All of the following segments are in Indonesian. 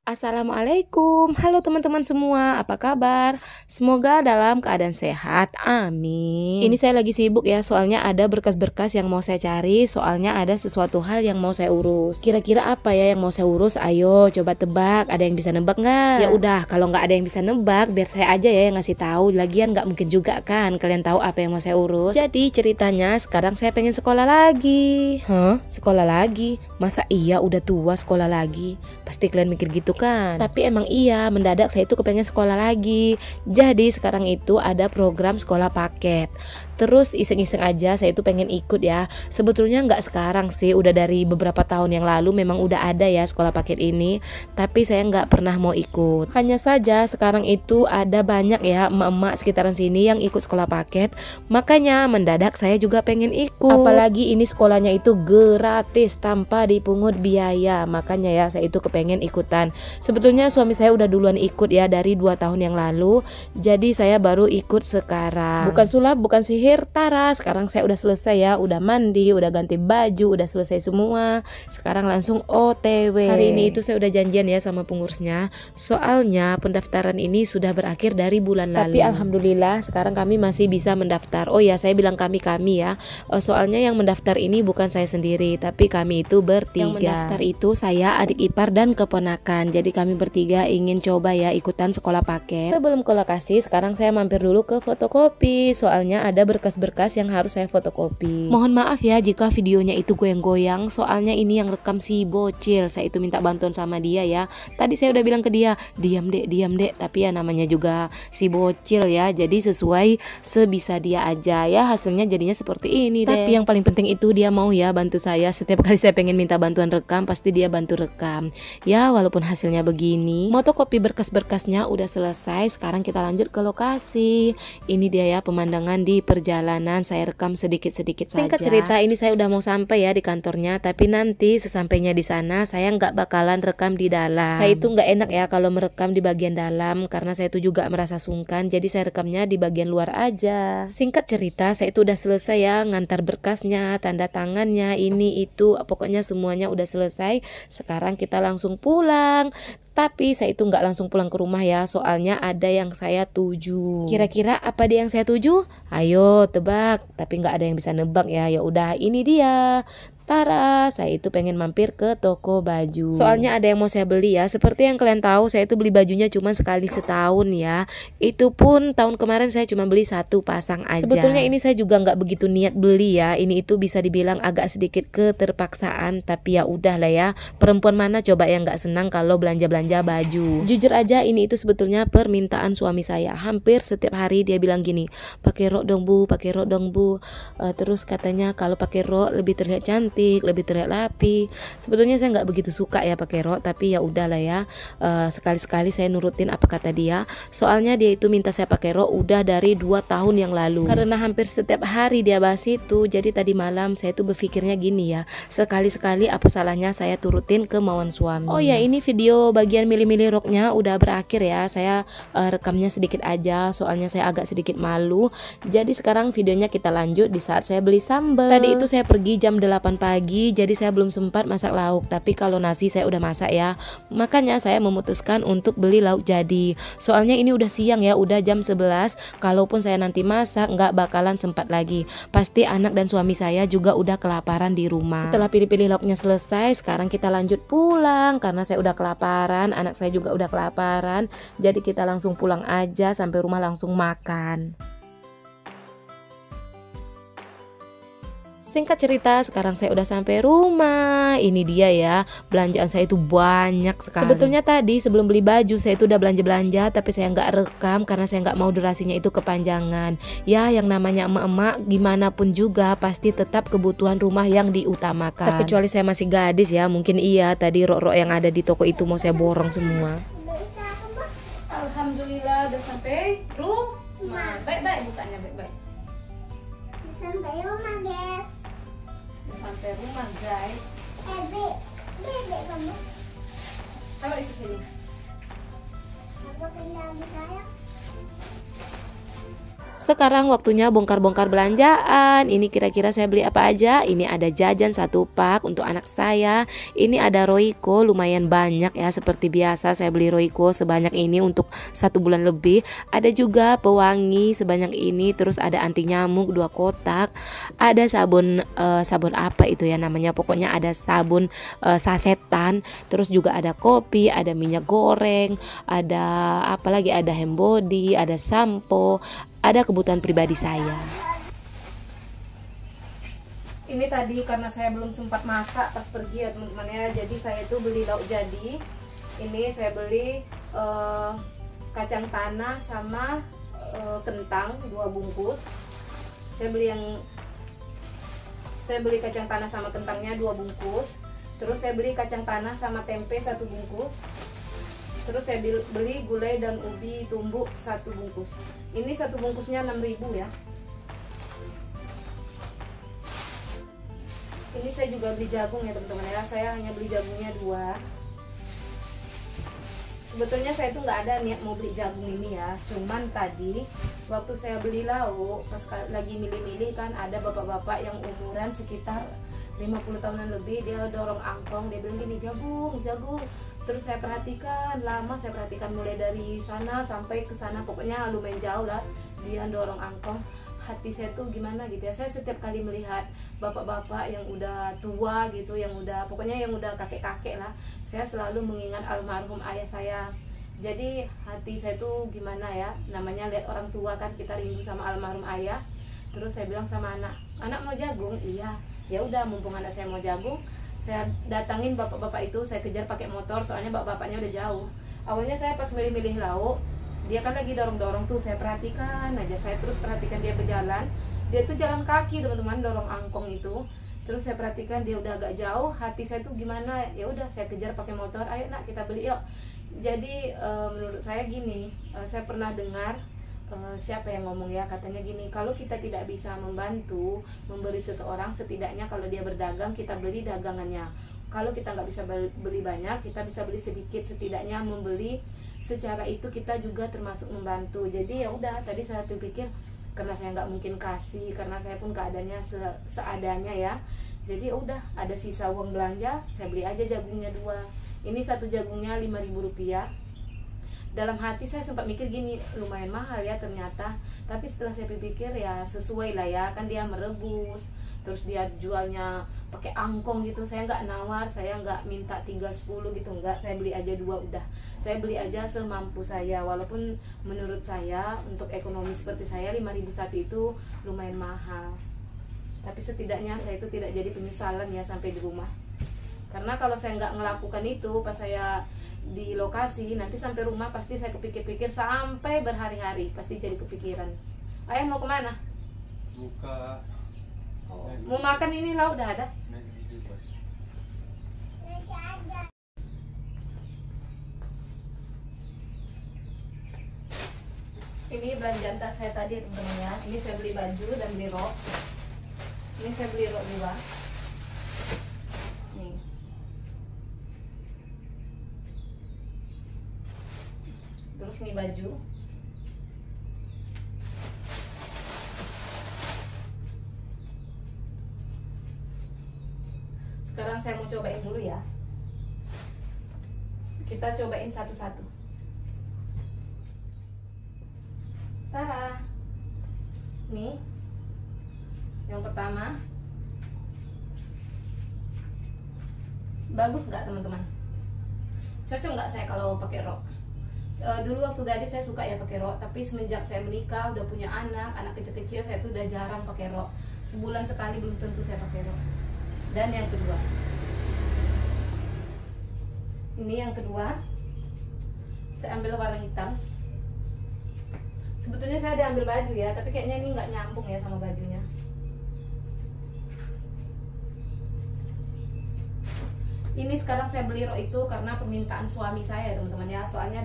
Assalamualaikum, halo teman-teman semua, apa kabar? Semoga dalam keadaan sehat, amin. Ini saya lagi sibuk ya, soalnya ada berkas-berkas yang mau saya cari, soalnya ada sesuatu hal yang mau saya urus. Kira-kira apa ya yang mau saya urus? Ayo coba tebak, ada yang bisa nebak nggak? Ya udah, kalau nggak ada yang bisa nebak, biar saya aja ya yang ngasih tahu. Lagian nggak mungkin juga kan kalian tahu apa yang mau saya urus. Jadi ceritanya sekarang saya pengen sekolah lagi. Hah? Sekolah lagi? Masa iya udah tua sekolah lagi? Pasti kalian mikir gitu kan. Tapi emang iya, mendadak saya itu kepengen sekolah lagi. Jadi sekarang itu ada program sekolah paket. Terus iseng-iseng aja saya itu pengen ikut ya. Sebetulnya nggak sekarang sih, udah dari beberapa tahun yang lalu memang udah ada ya sekolah paket ini. Tapi saya nggak pernah mau ikut. Hanya saja sekarang itu ada banyak ya emak-emak sekitaran sini yang ikut sekolah paket. Makanya mendadak saya juga pengen ikut. Apalagi ini sekolahnya itu gratis tanpa dipungut biaya. Makanya ya saya itu kepengen ikutan. Sebetulnya suami saya udah duluan ikut ya dari 2 tahun yang lalu. Jadi saya baru ikut sekarang. Bukan sulap, bukan sihir, Tara. Sekarang saya udah selesai ya, udah mandi, udah ganti baju, udah selesai semua. Sekarang langsung OTW. Hari ini itu saya udah janjian ya sama pengurusnya. Soalnya pendaftaran ini sudah berakhir dari bulan lalu. Tapi alhamdulillah sekarang kami masih bisa mendaftar. Oh ya, saya bilang kami ya. Soalnya yang mendaftar ini bukan saya sendiri, tapi kami itu bertiga. Yang mendaftar itu saya, adik ipar dan keponakan. Jadi kami bertiga ingin coba ya ikutan sekolah paket. Sebelum ke lokasi, sekarang saya mampir dulu ke fotokopi. Soalnya ada berkas-berkas yang harus saya fotokopi. Mohon maaf ya jika videonya itu goyang-goyang. Soalnya ini yang rekam si bocil. Saya itu minta bantuan sama dia ya. Tadi saya udah bilang ke dia, diam dek. Tapi ya namanya juga si bocil ya. Jadi sesuai sebisa dia aja ya. Hasilnya jadinya seperti ini deh. Tapi yang paling penting itu dia mau ya bantu saya. Setiap kali saya pengen minta bantuan rekam, pasti dia bantu rekam. Ya walaupun hasilnya begini. Fotokopi berkas-berkasnya udah selesai. Sekarang kita lanjut ke lokasi. Ini dia ya pemandangan di perjalanan. Saya rekam sedikit-sedikit saja. Singkat cerita, ini saya udah mau sampai ya di kantornya. Tapi nanti sesampainya di sana saya nggak bakalan rekam di dalam. Saya itu nggak enak ya kalau merekam di bagian dalam, karena saya itu juga merasa sungkan. Jadi saya rekamnya di bagian luar aja. Singkat cerita, saya itu udah selesai ya ngantar berkasnya, tanda tangannya, ini itu, pokoknya semuanya udah selesai. Sekarang kita langsung pulang. Tapi saya itu nggak langsung pulang ke rumah ya, soalnya ada yang saya tuju. Kira-kira apa dia yang saya tuju? Ayo tebak. Tapi nggak ada yang bisa nebak ya. Ya udah, ini dia. Tara, saya itu pengen mampir ke toko baju. Soalnya ada yang mau saya beli ya. Seperti yang kalian tahu, saya itu beli bajunya cuma sekali setahun ya. Itu pun tahun kemarin saya cuma beli 1 pasang aja. Sebetulnya ini saya juga nggak begitu niat beli ya. Ini itu bisa dibilang agak sedikit keterpaksaan. Tapi ya udah lah ya. Perempuan mana coba yang nggak senang kalau belanja-belanja baju. Jujur aja ini itu sebetulnya permintaan suami saya. Hampir setiap hari dia bilang gini, pakai rok dong bu, pakai rok dong bu. Terus katanya kalau pakai rok lebih terlihat cantik, lebih terlihat rapi. Sebetulnya saya nggak begitu suka ya pakai rok, tapi ya udahlah ya. Sekali-sekali saya nurutin apa kata dia. Soalnya dia itu minta saya pakai rok udah dari 2 tahun yang lalu. Karena hampir setiap hari dia bahas itu, jadi tadi malam saya tuh berpikirnya gini ya. Sekali-sekali apa salahnya saya turutin kemauan suami. Oh ya, ini video bagian milih-milih roknya udah berakhir ya. Saya rekamnya sedikit aja, soalnya saya agak sedikit malu. Jadi sekarang videonya kita lanjut di saat saya beli sambal. Tadi itu saya pergi jam 8 pagi, jadi saya belum sempat masak lauk. Tapi kalau nasi saya udah masak ya. Makanya saya memutuskan untuk beli lauk jadi. Soalnya ini udah siang ya, udah jam 11. Kalaupun saya nanti masak, nggak bakalan sempat lagi. Pasti anak dan suami saya juga udah kelaparan di rumah. Setelah pilih-pilih lauknya selesai, sekarang kita lanjut pulang. Karena saya udah kelaparan, anak saya juga udah kelaparan. Jadi kita langsung pulang aja, sampai rumah langsung makan. Singkat cerita, sekarang saya udah sampai rumah. Ini dia ya, belanjaan saya itu banyak sekali. Sebetulnya tadi sebelum beli baju saya itu udah belanja-belanja, tapi saya nggak rekam karena saya nggak mau durasinya itu kepanjangan. Ya, yang namanya emak-emak gimana pun juga pasti tetap kebutuhan rumah yang diutamakan. Terkecuali saya masih gadis ya, mungkin iya tadi rok-rok yang ada di toko itu mau saya borong semua. Alhamdulillah udah sampai rumah. Baik-baik bukanya, baik-baik. Sampai rumah guys. Sampai rumah guys. Bebek kamu. Kalau itu sini. Aku tinggal di saya. Sekarang waktunya bongkar-bongkar belanjaan. Ini kira-kira saya beli apa aja. Ini ada jajan 1 pak untuk anak saya. Ini ada Royco lumayan banyak ya. Seperti biasa saya beli Royco sebanyak ini untuk 1 bulan lebih. Ada juga pewangi sebanyak ini. Terus ada anti nyamuk 2 kotak. Ada sabun sabun apa itu ya namanya. Pokoknya ada sabun sasetan. Terus juga ada kopi, ada minyak goreng, ada apa lagi, ada hand body, ada sampo, ada kebutuhan pribadi saya. Ini tadi karena saya belum sempat masak pas pergi ya teman-teman ya. Jadi saya itu beli lauk jadi. Ini saya beli kacang tanah sama kentang 2 bungkus. Saya beli kacang tanah sama kentangnya 2 bungkus. Terus saya beli kacang tanah sama tempe 1 bungkus. Terus saya beli gulai dan ubi tumbuk 1 bungkus. Ini 1 bungkusnya 6.000 ya. Ini saya juga beli jagung ya teman-teman ya. Saya hanya beli jagungnya 2. Sebetulnya saya tuh nggak ada niat mau beli jagung ini ya. Cuman tadi waktu saya beli lauk, pas lagi milih-milih kan ada bapak-bapak yang umuran sekitar 50 tahunan lebih. Dia dorong angkong, dia bilang gini, jagung. Terus saya perhatikan, lama saya perhatikan mulai dari sana sampai ke sana, pokoknya lumayan jauh lah dia dorong angkong. Hati saya tuh gimana gitu ya. Saya setiap kali melihat bapak-bapak yang udah tua gitu, yang udah pokoknya yang udah kakek-kakek lah, saya selalu mengingat almarhum ayah saya. Jadi hati saya tuh gimana ya, namanya lihat orang tua kan, kita rindu sama almarhum ayah. Terus saya bilang sama anak mau jagung? Iya. Ya udah, mumpung anak saya mau jagung, saya datangin bapak-bapak itu, saya kejar pakai motor soalnya bapak-bapaknya udah jauh. Awalnya saya pas milih-milih lauk, dia kan lagi dorong-dorong tuh, saya perhatikan aja, saya terus perhatikan dia berjalan. Dia tuh jalan kaki teman-teman, dorong angkong itu. Terus saya perhatikan dia udah agak jauh, hati saya tuh gimana? Ya udah, saya kejar pakai motor, ayo nak kita beli yuk. Jadi menurut saya gini, saya pernah dengar siapa yang ngomong ya, katanya gini, kalau kita tidak bisa membantu memberi seseorang, setidaknya kalau dia berdagang kita beli dagangannya. Kalau kita nggak bisa beli banyak, kita bisa beli sedikit, setidaknya membeli secara itu kita juga termasuk membantu. Jadi ya udah, tadi saya pikir karena saya nggak mungkin kasih, karena saya pun keadaannya seadanya ya. Jadi ya udah, ada sisa uang belanja, saya beli aja jagungnya 2. Ini 1 jagungnya 5.000 rupiah. Dalam hati saya sempat mikir gini, lumayan mahal ya ternyata. Tapi setelah saya pikir ya sesuai lah ya, kan dia merebus, terus dia jualnya pakai angkong gitu. Saya nggak nawar, saya nggak minta 3-10 gitu, nggak. Saya beli aja 2 udah. Saya beli aja semampu saya. Walaupun menurut saya untuk ekonomi seperti saya 5.000 satu itu lumayan mahal. Tapi setidaknya saya itu tidak jadi penyesalan ya sampai di rumah. Karena kalau saya nggak ngelakukan itu pas saya di lokasi, nanti sampai rumah pasti saya kepikir-pikir sampai berhari-hari, pasti jadi kepikiran. Ayah mau kemana? Buka. Mau makan ini lauk udah ada. Ini belanjaan tas saya tadi teman-teman ya. Ini saya beli baju dan beli rok. Ini saya beli rok juga. Nih. Terus ini baju. Sekarang saya mau cobain dulu ya. Kita cobain satu-satu. Tara. Nih. Yang pertama. Bagus nggak teman-teman? Cocok nggak saya kalau pakai rok? Dulu waktu gadis saya suka ya pakai rok, tapi semenjak saya menikah, udah punya anak kecil-kecil, saya tuh udah jarang pakai rok. Sebulan sekali belum tentu saya pakai rok. Dan yang kedua, ini yang kedua, saya ambil warna hitam. Sebetulnya saya ada ambil baju ya, tapi kayaknya ini nggak nyambung ya sama bajunya. Ini sekarang saya beli rok itu karena permintaan suami saya teman-teman ya. Soalnya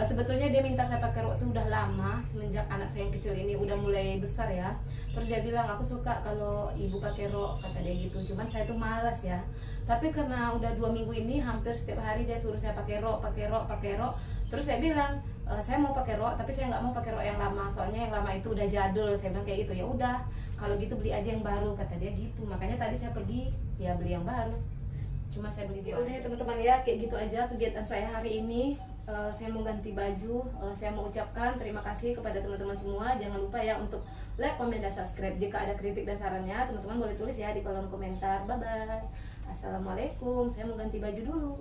sebetulnya dia minta saya pakai rok itu udah lama, semenjak anak saya yang kecil ini udah mulai besar ya. Terus dia bilang, aku suka kalau ibu pakai rok, kata dia gitu. Cuman saya tuh malas ya. Tapi karena udah 2 minggu ini hampir setiap hari dia suruh saya pakai rok. Terus saya bilang, saya mau pakai rok, tapi saya nggak mau pakai rok yang lama, soalnya yang lama itu udah jadul. Saya bilang kayak gitu. Ya udah, kalau gitu beli aja yang baru, kata dia gitu. Makanya tadi saya pergi ya beli yang baru. Cuma saya beli. Ya udah ya teman-teman ya, kayak gitu aja kegiatan saya hari ini. Saya mau ganti baju. Saya mau ucapkan terima kasih kepada teman-teman semua. Jangan lupa ya untuk like, komen, dan subscribe. Jika ada kritik dan sarannya, teman-teman boleh tulis ya di kolom komentar. Bye bye. Assalamualaikum. Saya mau ganti baju dulu.